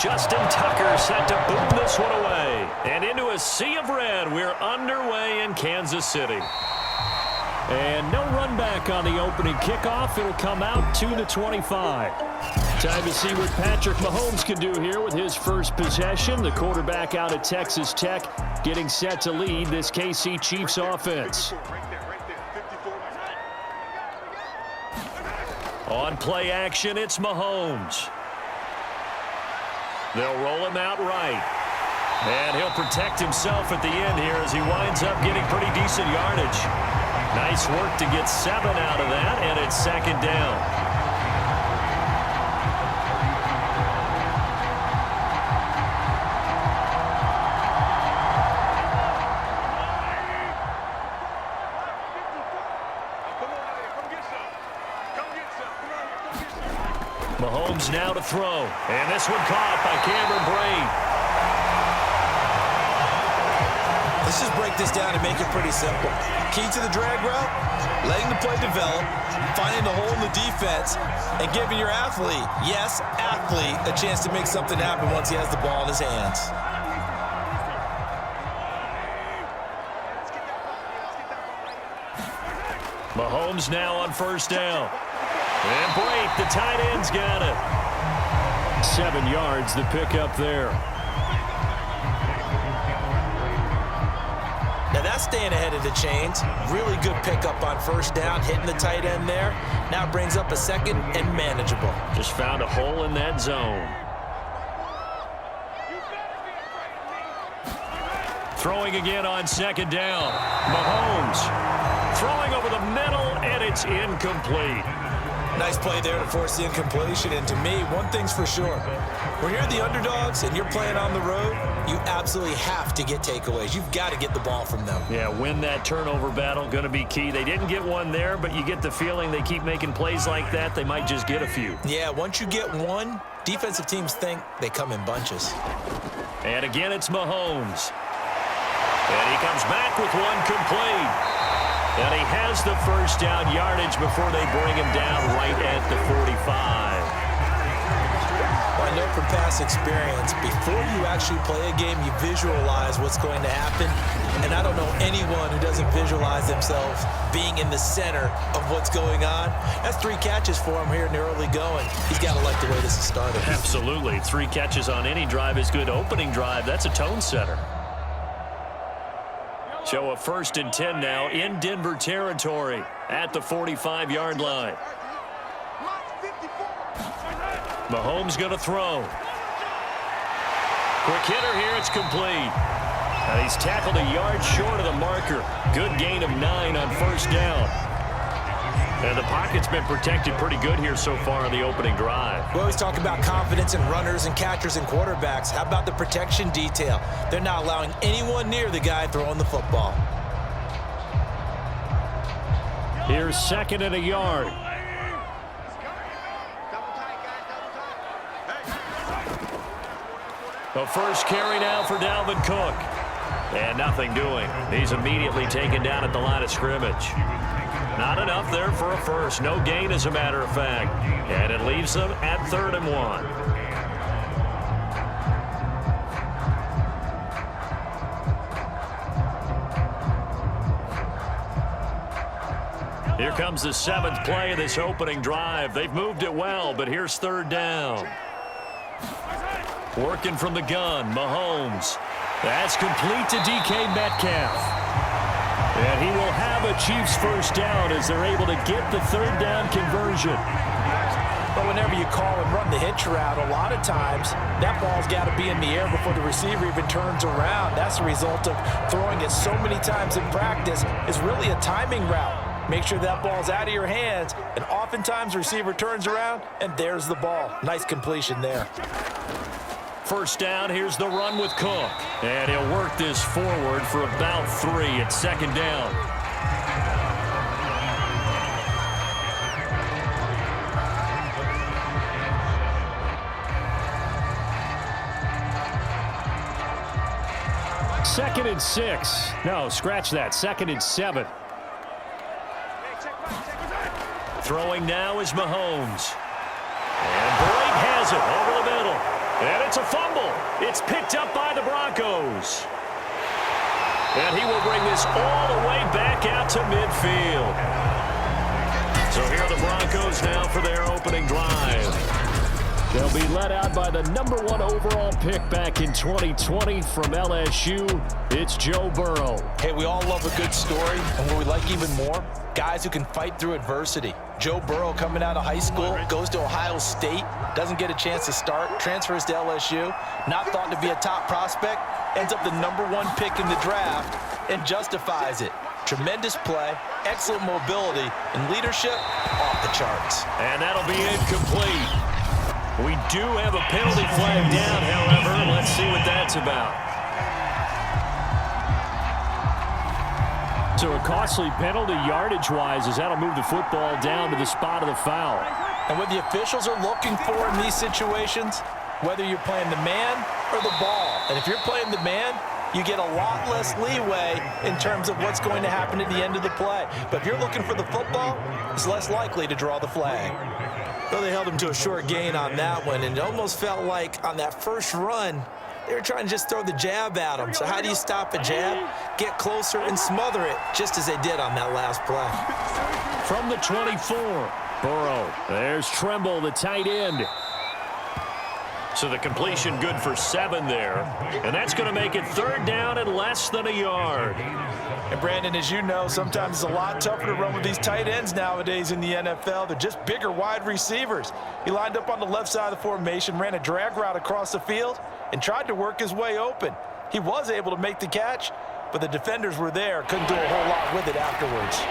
Justin Tucker set to boom this one away. And into a sea of red, we're underway in Kansas City. And no run back on the opening kickoff. It'll come out to the 25. Time to see what Patrick Mahomes can do here with his first possession. The quarterback out of Texas Tech getting set to lead this KC Chiefs offense. On play action, it's Mahomes. They'll roll him out right. And he'll protect himself at the end here as he winds up getting pretty decent yardage. Nice work to get 7 out of that, and it's second down. Mahomes now to throw. And this one caught by Cameron Braid. Let's just break this down and make it pretty simple. Key to the drag route, letting the play develop, finding the hole in the defense, and giving your athlete, yes, athlete, a chance to make something happen once he has the ball in his hands. Mahomes now on first down. And Braid, the tight end's got it. 7 yards the pickup there. Now that's staying ahead of the chains. Really good pickup on first down, hitting the tight end there. Now brings up a second and manageable. Just found a hole in that zone. Throwing again on second down. Mahomes throwing over the middle, and it's incomplete. Nice play there to force the incompletion. And to me, one thing's for sure. When you're the underdogs and you're playing on the road, you absolutely have to get takeaways. You've got to get the ball from them. Yeah, win that turnover battle, going to be key. They didn't get one there, but you get the feeling they keep making plays like that, they might just get a few. Yeah, once you get one, defensive teams think they come in bunches. And again, it's Mahomes. And he comes back with one complete. And he has the first down yardage before they bring him down right at the 45. Well, I know from past experience, before you actually play a game, you visualize what's going to happen. And I don't know anyone who doesn't visualize themselves being in the center of what's going on. That's 3 catches for him here in the early going. He's got to like the way this is started. Absolutely. 3 catches on any drive is good. Opening drive, that's a tone setter. So a 1st and 10 now in Denver territory at the 45-yard line. Mahomes going to throw. Quick hitter here, it's complete. And he's tackled a yard short of the marker. Good gain of 9 on first down. And the pocket's been protected pretty good here so far on the opening drive. We always talk about confidence in runners and catchers and quarterbacks. How about the protection detail? They're not allowing anyone near the guy throwing the football. Here's 2nd and a yard. The first carry now for Dalvin Cook. And nothing doing. He's immediately taken down at the line of scrimmage. Not enough there for a first. No gain, as a matter of fact. And it leaves them at 3rd and 1. Here comes the 7th play of this opening drive. They've moved it well, but here's 3rd down. Working from the gun, Mahomes. That's complete to DK Metcalf. And he will have a Chiefs first down as they're able to get the 3rd down conversion. But whenever you call and run the hitch route, a lot of times that ball's got to be in the air before the receiver even turns around. That's the result of throwing it so many times in practice. It's really a timing route. Make sure that ball's out of your hands, and oftentimes the receiver turns around, and there's the ball. Nice completion there. First down, here's the run with Cook. And he'll work this forward for about 3 at 2nd down. Second and 6. No, scratch that. 2nd and 7. Throwing now is Mahomes. And Braid has it over the middle. And it's a fumble. It's picked up by the Broncos. And he will bring this all the way back out to midfield. So here are the Broncos now for their opening drive. They'll be led out by the #1 overall pick back in 2020 from LSU. It's Joe Burrow. Hey, we all love a good story, and what we like even more, guys who can fight through adversity. Joe Burrow coming out of high school, goes to Ohio State, doesn't get a chance to start, transfers to LSU, not thought to be a top prospect, ends up the #1 pick in the draft, and justifies it. Tremendous play, excellent mobility, and leadership off the charts. And that'll be incomplete. We do have a penalty flag down, however. Let's see what that's about. So a costly penalty yardage-wise as that'll move the football down to the spot of the foul. And what the officials are looking for in these situations, whether you're playing the man or the ball, and if you're playing the man, you get a lot less leeway in terms of what's going to happen at the end of the play. But if you're looking for the football, it's less likely to draw the flag. Well, they held him to a short gain on that one, and it almost felt like on that first run, they were trying to just throw the jab at him. So how do you stop a jab? Get closer and smother it, just as they did on that last play. From the 24, Burrow. There's Tremble, the tight end. So the completion good for 7 there. And that's going to make it 3rd down and less than a yard. And Brandon, as you know, sometimes it's a lot tougher to run with these tight ends nowadays in the NFL. They're just bigger wide receivers. He lined up on the left side of the formation, ran a drag route across the field, and tried to work his way open. He was able to make the catch, but the defenders were there, couldn't do a whole lot with it afterwards.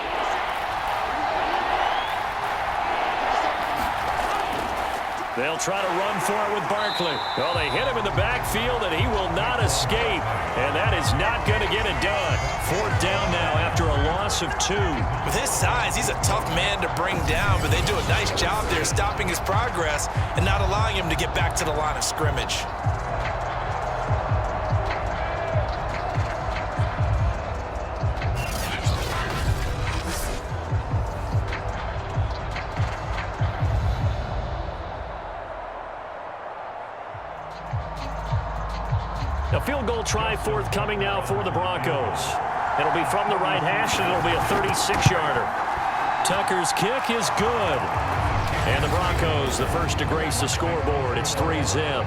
They'll try to run for it with Barkley. Well, they hit him in the backfield, and he will not escape. And that is not going to get it done. 4th down now after a loss of 2. With his size, he's a tough man to bring down, but they do a nice job there stopping his progress and not allowing him to get back to the line of scrimmage. A field goal try forthcoming now for the Broncos. It'll be from the right hash, and it'll be a 36-yarder. Tucker's kick is good. And the Broncos, the first to grace the scoreboard. It's 3-zip.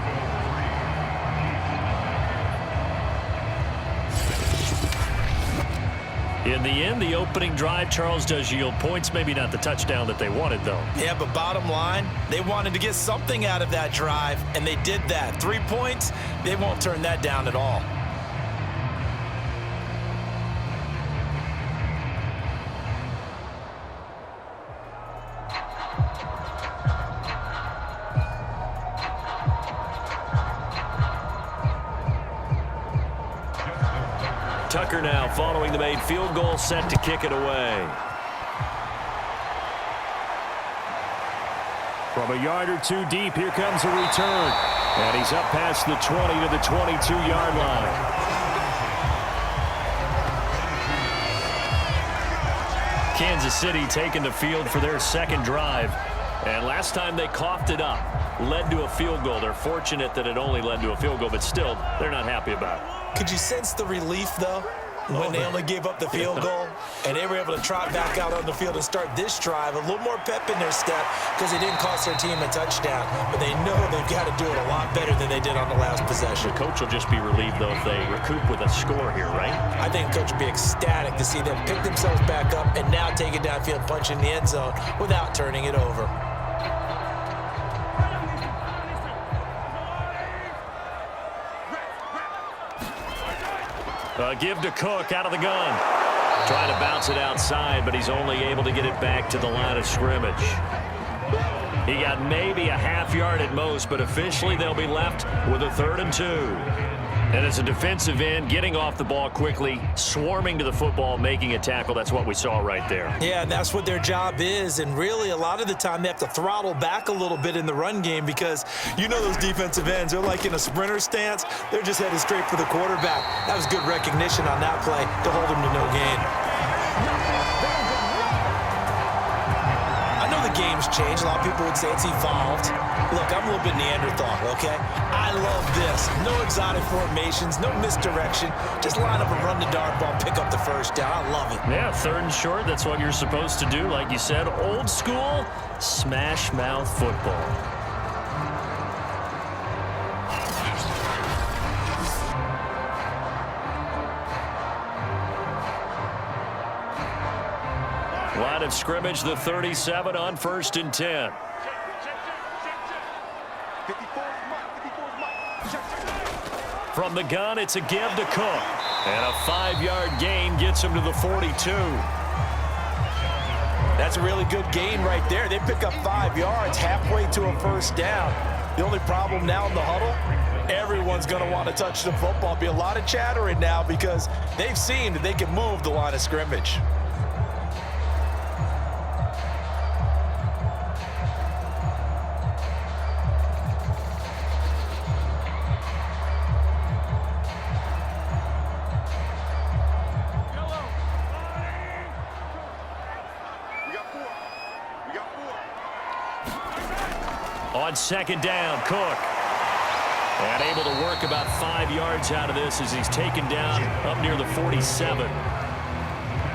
In the end, the opening drive, Charles, does yield points. Maybe not the touchdown that they wanted, though. Yeah, but bottom line, they wanted to get something out of that drive, and they did that. 3 points, they won't turn that down at all. Tucker now following the made field goal, set to kick it away. From a yard or 2 deep, here comes a return. And he's up past the 20 to the 22-yard line. Kansas City taking the field for their 2nd drive. And last time they coughed it up, led to a field goal. They're fortunate that it only led to a field goal, but still, they're not happy about it. Could you sense the relief, though, when they only gave up the field goal and they were able to trot back out on the field and start this drive? A little more pep in their step because they didn't cost their team a touchdown, but they know they've got to do it a lot better than they did on the last possession. The coach will just be relieved, though, if they recoup with a score here, right? I think the coach will be ecstatic to see them pick themselves back up and now take it downfield, punch in the end zone without turning it over. Give to Cook out of the gun. Trying to bounce it outside, but he's only able to get it back to the line of scrimmage. He got maybe a half yard at most, but officially they'll be left with a 3rd and 2. And as a defensive end, getting off the ball quickly, swarming to the football, making a tackle, that's what we saw right there. Yeah, and that's what their job is. And really, a lot of the time, they have to throttle back a little bit in the run game because you know those defensive ends, they're like in a sprinter stance. They're just headed straight for the quarterback. That was good recognition on that play to hold him to no gain. I know the game's changed. A lot of people would say it's evolved. Look, I'm a little bit Neanderthal, okay? I love this. No exotic formations, no misdirection. Just line up and run the dart ball, pick up the first down. I love it. Yeah, 3rd and short, that's what you're supposed to do. Like you said, old school, smash mouth football. Line of scrimmage, the 37 on 1st and 10. From the gun, it's a give to Cook. And a 5-yard gain gets him to the 42. That's a really good gain right there. They pick up 5 yards halfway to a first down. The only problem now in the huddle, everyone's going to want to touch the football. Be a lot of chattering now because they've seen that they can move the line of scrimmage. On 2nd down, Cook. And able to work about 5 yards out of this as he's taken down up near the 47.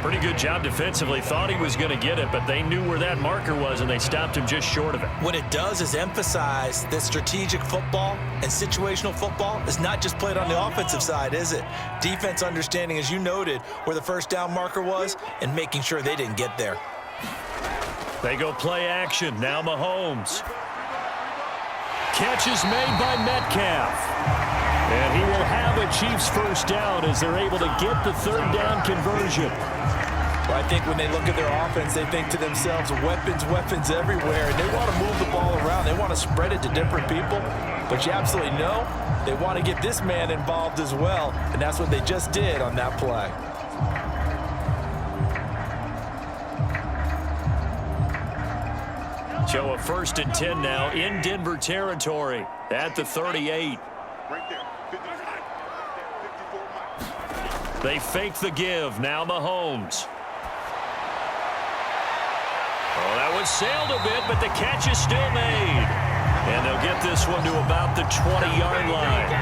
Pretty good job defensively. Thought he was going to get it, but they knew where that marker was, and they stopped him just short of it. What it does is emphasize that strategic football and situational football is not just played on the offensive side, is it? Defense understanding, as you noted, where the first down marker was and making sure they didn't get there. They go play action. Now Mahomes. Catch is made by Metcalf. And he will have a Chiefs first down as they're able to get the 3rd down conversion. Well, I think when they look at their offense, they think to themselves, weapons, weapons everywhere. And they want to move the ball around. They want to spread it to different people. But you absolutely know they want to get this man involved as well. And that's what they just did on that play. So a 1st and 10 now in Denver territory at the 38. They fake the give. Now Mahomes. Oh, that one sailed a bit, but the catch is still made. And they'll get this one to about the 20-yard line.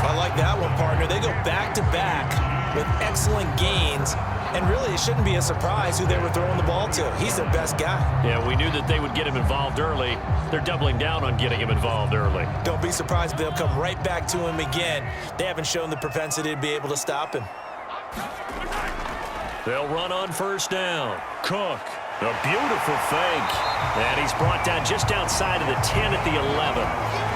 I like that one, partner. They go back-to-back with excellent gains. And really, it shouldn't be a surprise who they were throwing the ball to. He's their best guy. Yeah, we knew that they would get him involved early. They're doubling down on getting him involved early. Don't be surprised if they'll come right back to him again. They haven't shown the propensity to be able to stop him. They'll run on 1st down. Cook, a beautiful fake. And he's brought down just outside of the 10 at the 11.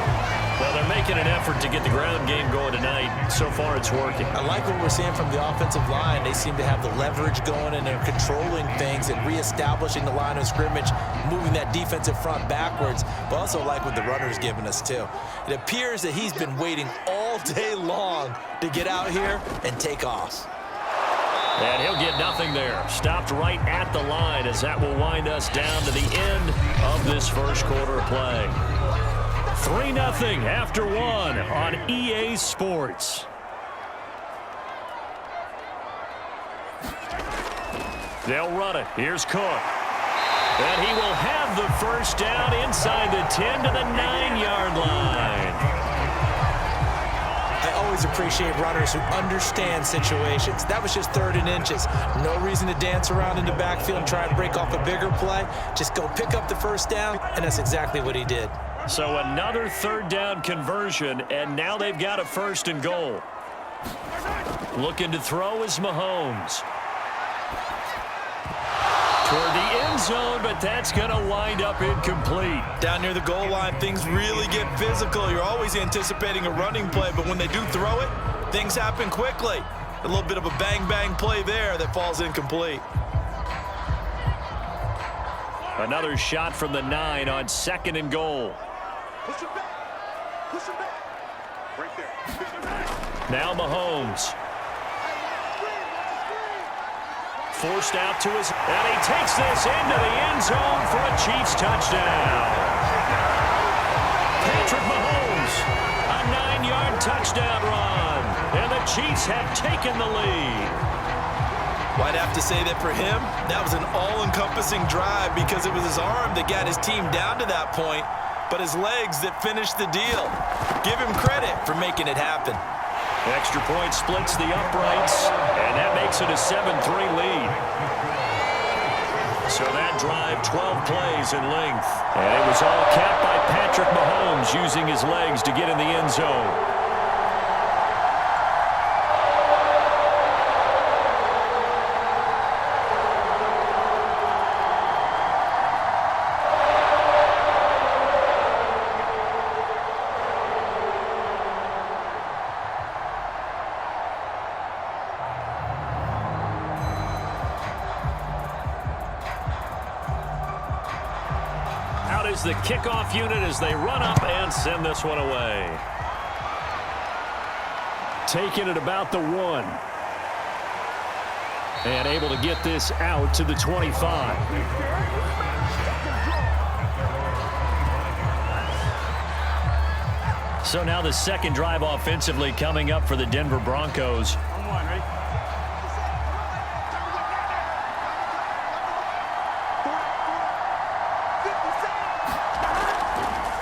Well, they're making an effort to get the ground game going tonight. So far, it's working. I like what we're seeing from the offensive line. They seem to have the leverage going, and they're controlling things and reestablishing the line of scrimmage, moving that defensive front backwards, but also like what the runner's giving us, too. It appears that he's been waiting all day long to get out here and take off. And he'll get nothing there. Stopped right at the line as that will wind us down to the end of this first quarter of play. 3-0 after 1 on EA Sports. They'll run it. Here's Cook. And he will have the first down inside the 10 to the 9-yard line. I always appreciate runners who understand situations. That was just 3rd and inches. No reason to dance around in the backfield and try and break off a bigger play. Just go pick up the first down, and that's exactly what he did. So another 3rd down conversion, and now they've got a 1st and goal. Looking to throw is Mahomes. Toward the end zone, but that's going to wind up incomplete. Down near the goal line, things really get physical. You're always anticipating a running play, but when they do throw it, things happen quickly. A little bit of a bang-bang play there that falls incomplete. Another shot from the 9 on 2nd and goal. Push him back. Push him back. Right there. Push him back. Now Mahomes. Forced out to his, and he takes this into the end zone for a Chiefs touchdown. Patrick Mahomes, a 9-yard touchdown run, and the Chiefs have taken the lead. Well, I'd have to say that for him, that was an all-encompassing drive because it was his arm that got his team down to that point, but his legs that finished the deal. Give him credit for making it happen. Extra point splits the uprights, and that makes it a 7-3 lead. So that drive, 12 plays in length. And it was all capped by Patrick Mahomes using his legs to get in the end zone. Is the kickoff unit as they run up and send this one away. Taking it about the 1. And able to get this out to the 25. So now the second drive offensively coming up for the Denver Broncos.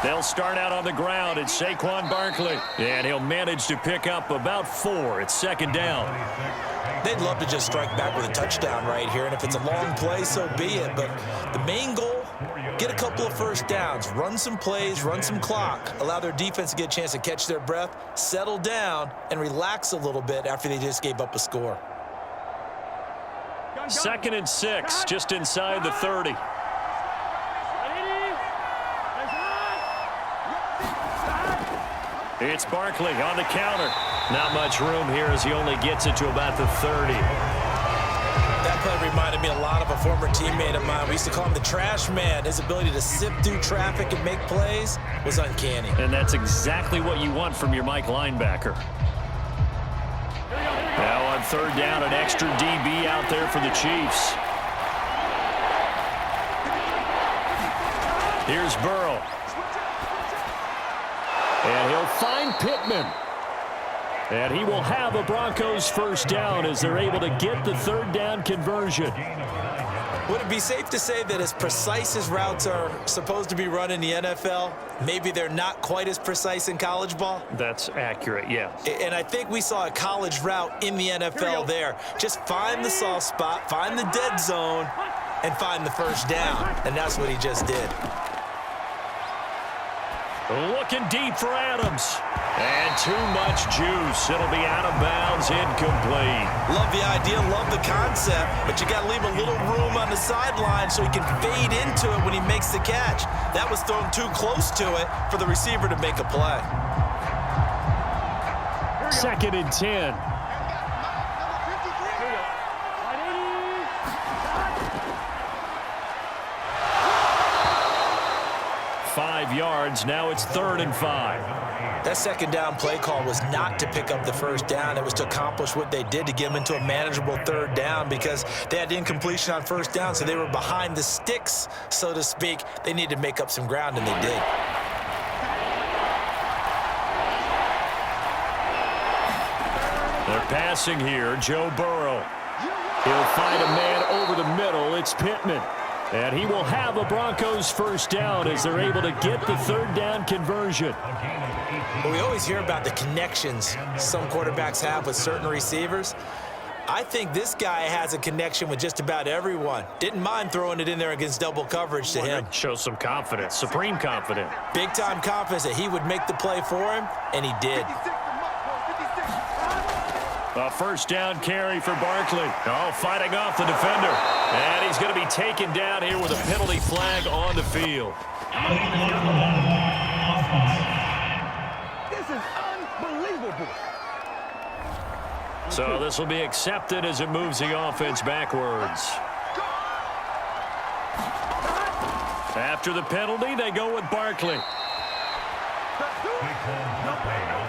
They'll start out on the ground. It's Saquon Barkley. And he'll manage to pick up about 4. It's second down. They'd love to just strike back with a touchdown right here. And if it's a long play, so be it. But the main goal, get a couple of first downs. Run some plays, run some clock. Allow their defense to get a chance to catch their breath, settle down, and relax a little bit after they just gave up a score. 2nd and 6, just inside the 30. It's Barkley on the counter. Not much room here as he only gets it to about the 30. That play reminded me a lot of a former teammate of mine. We used to call him the trash man. His ability to sift through traffic and make plays was uncanny. And that's exactly what you want from your Mike linebacker. Now on 3rd down, an extra DB out there for the Chiefs. Here's Burrow. And he'll find Pittman. And he will have a Broncos first down as they're able to get the 3rd down conversion. Would it be safe to say that as precise as routes are supposed to be run in the NFL, maybe they're not quite as precise in college ball? That's accurate, yes. And I think we saw a college route in the NFL there. Just find the soft spot, find the dead zone, and find the first down. And that's what he just did. Looking deep for Adams. And too much juice. It'll be out of bounds, incomplete. Love the idea, love the concept, but you got to leave a little room on the sideline so he can fade into it when he makes the catch. That was thrown too close to it for the receiver to make a play. 2nd and 10. 5 yards. Now it's 3rd and 5. That 2nd down play call was not to pick up the first down. It was to accomplish what they did to get them into a manageable 3rd down because they had incompletion on first down, so they were behind the sticks, so to speak. They needed to make up some ground, and they did. They're passing here. Joe Burrow. He'll find a man over the middle. It's Pittman. And he will have a Broncos first down as they're able to get the 3rd down conversion. Well, we always hear about the connections some quarterbacks have with certain receivers. I think this guy has a connection with just about everyone. Didn't mind throwing it in there against double coverage to him. Shows some confidence, supreme confidence. Big-time confidence that he would make the play for him, and he did. A first down carry for Barkley. Oh, fighting off the defender. And he's going to be taken down here with a penalty flag on the field. This is unbelievable. So this will be accepted as it moves the offense backwards. After the penalty, they go with Barkley.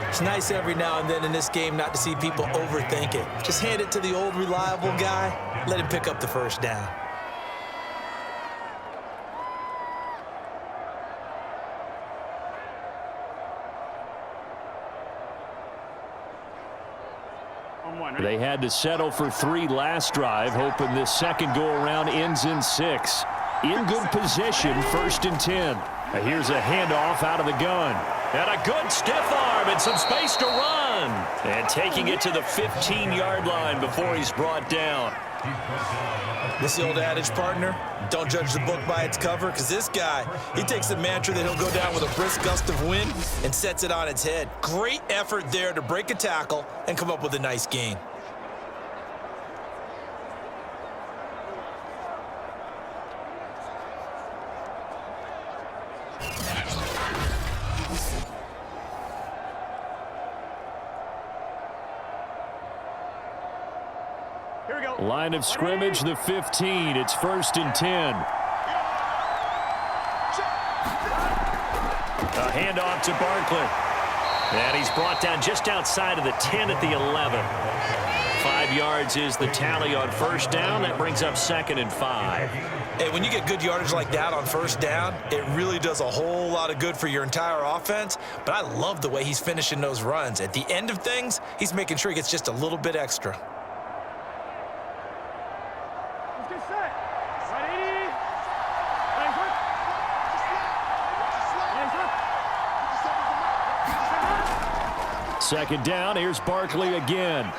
It's nice every now and then in this game not to see people overthink it. Just hand it to the old reliable guy. Let him pick up the first down. They had to settle for 3 last drive, hoping this second go-around ends in 6. In good position, 1st and 10. Here's a handoff out of the gun. And a good stiff arm and some space to run. And taking it to the 15-yard line before he's brought down. This the old adage, partner, don't judge the book by its cover, because this guy, he takes the mantra that he'll go down with a brisk gust of wind and sets it on its head. Great effort there to break a tackle and come up with a nice gain. Line of scrimmage, the 15. It's 1st and 10. A handoff to Barkley. And he's brought down just outside of the 10 at the 11. 5 yards is the tally on 1st down. That brings up 2nd and 5. Hey, when you get good yardage like that on 1st down, it really does a whole lot of good for your entire offense. But I love the way he's finishing those runs. At the end of things, he's making sure he gets just a little bit extra. Second down, here's Barkley again.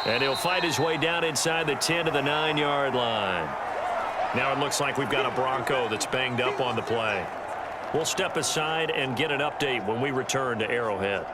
And he'll fight his way down inside the 10 to the 9-yard line. Now it looks like we've got a Bronco that's banged up on the play. We'll step aside and get an update when we return to Arrowhead.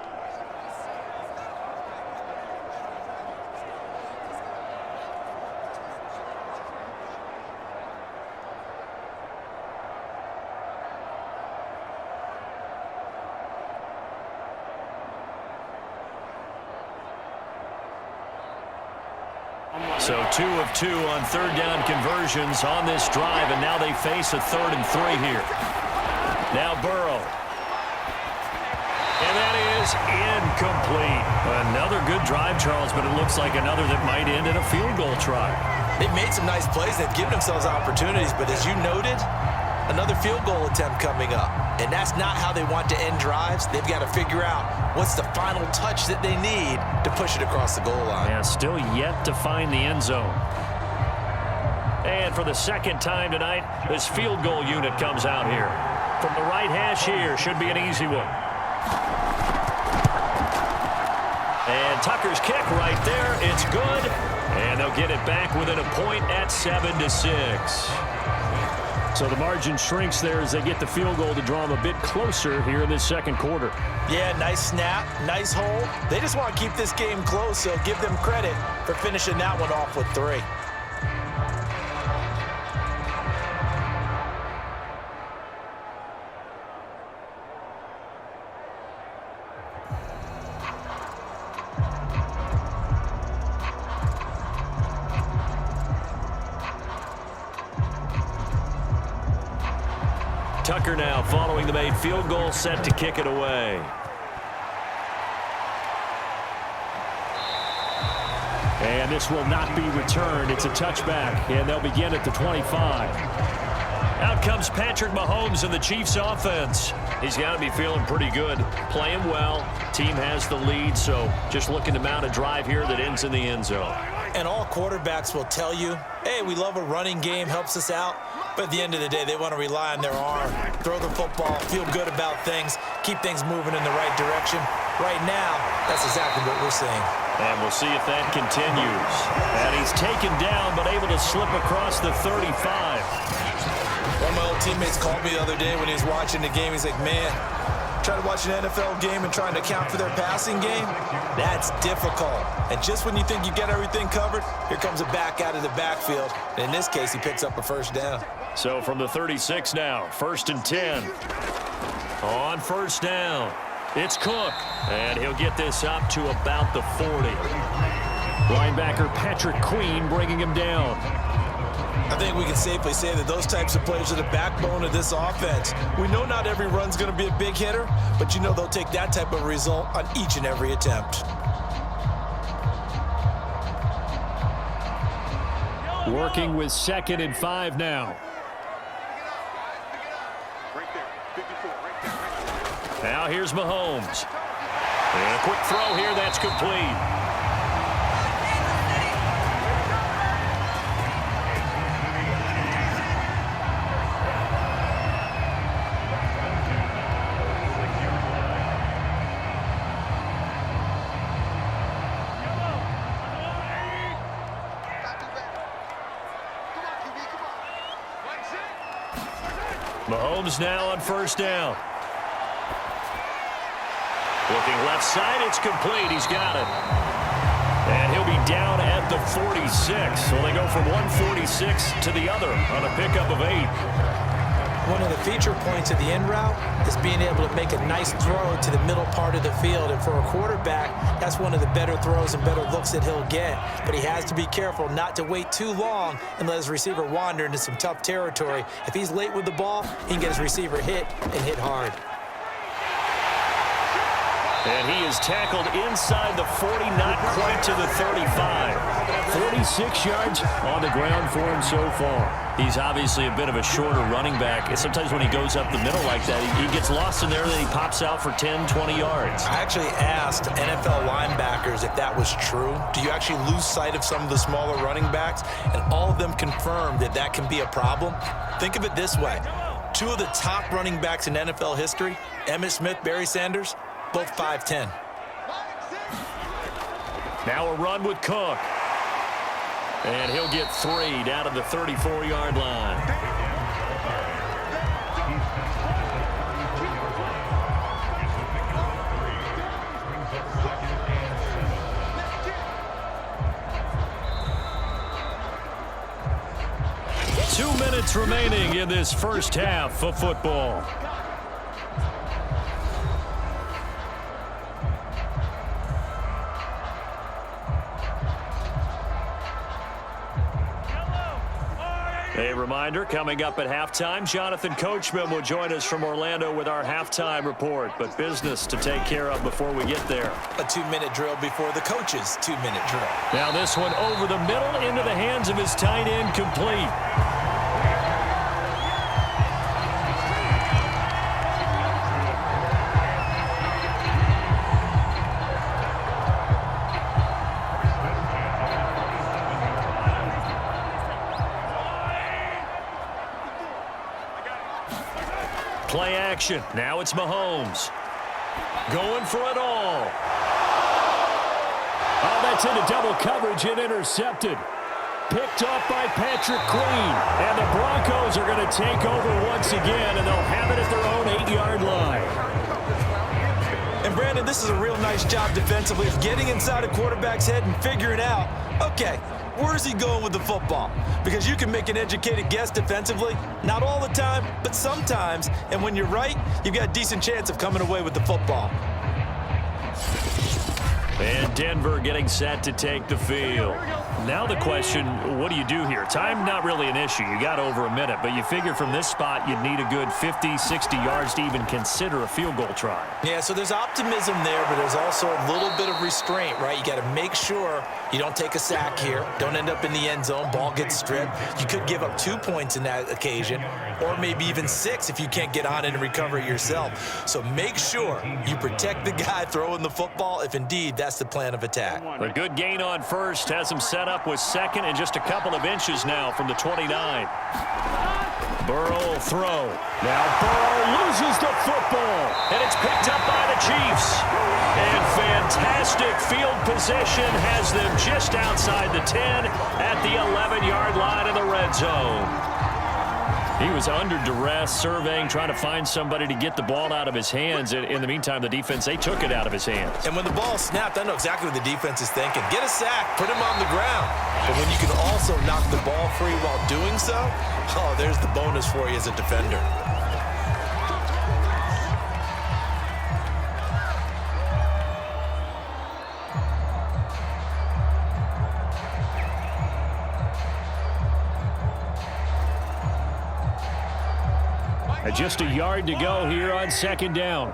So 2 of 2 on 3rd down conversions on this drive, and now they face a 3rd and 3 here. Now Burrow. And that is incomplete. Another good drive, Charles, but it looks like another that might end in a field goal try. They've made some nice plays. They've given themselves opportunities, but as you noted, another field goal attempt coming up. And that's not how they want to end drives. They've got to figure out what's the final touch that they need to push it across the goal line. Yeah, still yet to find the end zone. And for the 2nd time tonight, this field goal unit comes out here. From the right hash here, should be an easy one. And Tucker's kick right there. It's good. And they'll get it back within a point at 7-6. So the margin shrinks there as they get the field goal to draw them a bit closer here in this 2nd quarter. Yeah, nice snap, nice hold. They just want to keep this game close, so give them credit for finishing that one off with 3. Tucker now following the made field goal, set to kick it away. And this will not be returned. It's a touchback, and they'll begin at the 25. Out comes Patrick Mahomes in the Chiefs offense. He's got to be feeling pretty good, playing well. Team has the lead, so just looking to mount a drive here that ends in the end zone. And all quarterbacks will tell you, hey, we love a running game, helps us out. But at the end of the day, they want to rely on their arm, throw the football, feel good about things, keep things moving in the right direction. Right now, that's exactly what we're seeing. And we'll see if that continues. And he's taken down, but able to slip across the 35. One of my old teammates called me the other day when he was watching the game. He's like, man, trying to watch an NFL game and trying to account for their passing game, that's difficult. And just when you think you get everything covered, here comes a back out of the backfield. And in this case, he picks up a 1st down. So from the 36 now, 1st and 10. On 1st down, it's Cook. And he'll get this up to about the 40. Linebacker Patrick Queen bringing him down. I think we can safely say that those types of players are the backbone of this offense. We know not every run's going to be a big hitter, but you know they'll take that type of result on each and every attempt. Working with 2nd and 5 now. Now here's Mahomes. And a quick throw here, that's complete. Mahomes now on first down. Looking left side, it's complete. He's got it. And he'll be down at the 46. So they go from 146 to the other on a pickup of 8. One of the feature points of the in route is being able to make a nice throw to the middle part of the field. And for a quarterback, that's one of the better throws and better looks that he'll get. But he has to be careful not to wait too long and let his receiver wander into some tough territory. If he's late with the ball, he can get his receiver hit and hit hard. And he is tackled inside the 40, not quite to the 35. 46 yards on the ground for him so far. He's obviously a bit of a shorter running back. And sometimes when he goes up the middle like that, he gets lost in there, and then he pops out for 10, 20 yards. I actually asked NFL linebackers if that was true. Do you actually lose sight of some of the smaller running backs? And all of them confirmed that that can be a problem. Think of it this way. 2 of the top running backs in NFL history, Emmitt Smith, Barry Sanders, both 5'10". Now a run with Cook. And he'll get 3 down to the 34-yard line. Two minutes remaining in this first half of football. A reminder, coming up at halftime, Jonathan Coachman will join us from Orlando with our halftime report, but business to take care of before we get there. A 2-minute drill before the coach's 2-minute drill. Now this one over the middle into the hands of his tight end, complete. Play action. Now it's Mahomes. Going for it all. Oh, that's into double coverage and intercepted. Picked off by Patrick Queen. And the Broncos are going to take over once again, and they'll have it at their own 8-yard line. And Brandon, this is a real nice job defensively of getting inside a quarterback's head and figuring out, okay, where's he going with the football? Because you can make an educated guess defensively, not all the time, but sometimes. And when you're right, you've got a decent chance of coming away with the football. And Denver getting set to take the field. Now the question, what do you do here? Time not really an issue. You got over a minute, but you figure from this spot you'd need a good 50, 60 yards to even consider a field goal try. Yeah, so there's optimism there, but there's also a little bit of restraint, right? You got to make sure you don't take a sack here. Don't end up in the end zone. Ball gets stripped. You could give up 2 points in that occasion, or maybe even 6 if you can't get on it and recover it yourself. So make sure you protect the guy throwing the football if indeed that's the plan of attack. A good gain on first has him set up with second and just a couple of inches now from the 29. Burrow will throw. Now Burrow loses the football, and it's picked up by the Chiefs. And fantastic field position has them just outside the 10 at the 11-yard line in the red zone. He was under duress, surveying, trying to find somebody to get the ball out of his hands. In the meantime, the defense, they took it out of his hands. And when the ball snapped, I know exactly what the defense is thinking. Get a sack, put him on the ground. But when you can also knock the ball free while doing so, oh, there's the bonus for you as a defender. Just a yard to go here on second down.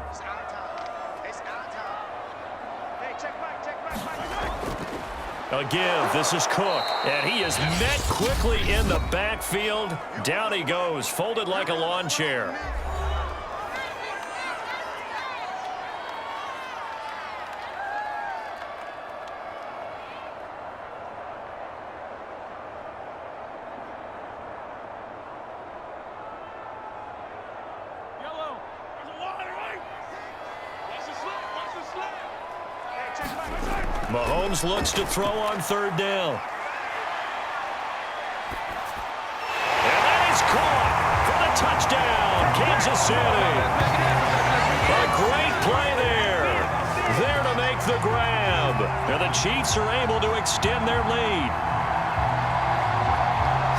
A give. This is Cook. And he is met quickly in the backfield. Down he goes, folded like a lawn chair. Mahomes looks to throw on third down. And that is caught for the touchdown. Kansas City. A great play there. There to make the grab. And the Chiefs are able to extend their lead.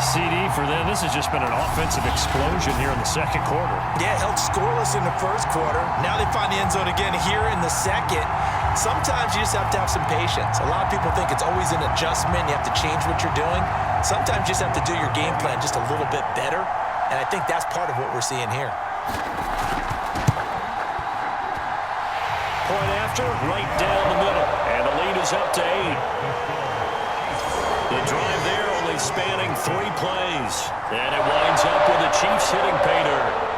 CD for them, this has just been an offensive explosion here in the second quarter. Yeah, held scoreless in the first quarter. Now they find the end zone again here in the second. Sometimes you just have to have some patience. A lot of people think it's always an adjustment. You have to change what you're doing. Sometimes you just have to do your game plan just a little bit better. And I think that's part of what we're seeing here. Point after, right down the middle. And the lead is up to 8. The drive there only spanning 3 plays. And it winds up with the Chiefs hitting pay dirt.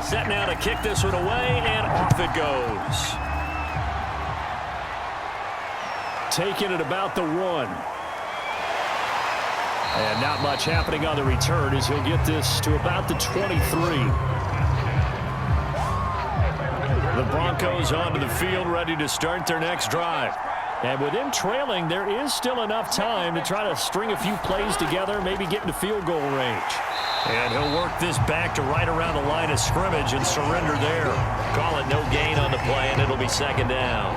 Set now to kick this one away, and off it goes. Taking it about the 1. And not much happening on the return as he'll get this to about the 23. The Broncos onto the field, ready to start their next drive. And with them trailing, there is still enough time to try to string a few plays together, maybe get into field goal range. And he'll work this back to right around the line of scrimmage and surrender there. Call it no gain on the play, and it'll be second down.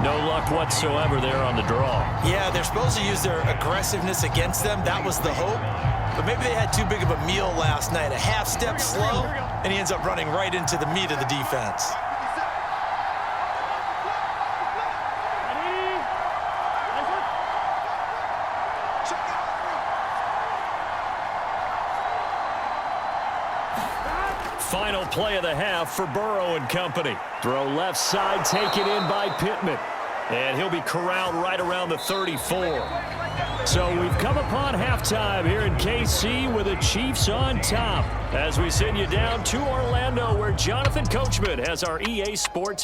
No luck whatsoever there on the draw. Yeah, they're supposed to use their aggressiveness against them. That was the hope. But maybe they had too big of a meal last night. A half step slow, and he ends up running right into the meat of the defense. Final play of the half for Burrow and company. Throw left side, taken in by Pittman. And he'll be corralled right around the 34. So we've come upon halftime here in KC with the Chiefs on top. As we send you down to Orlando, where Jonathan Coachman has our EA Sports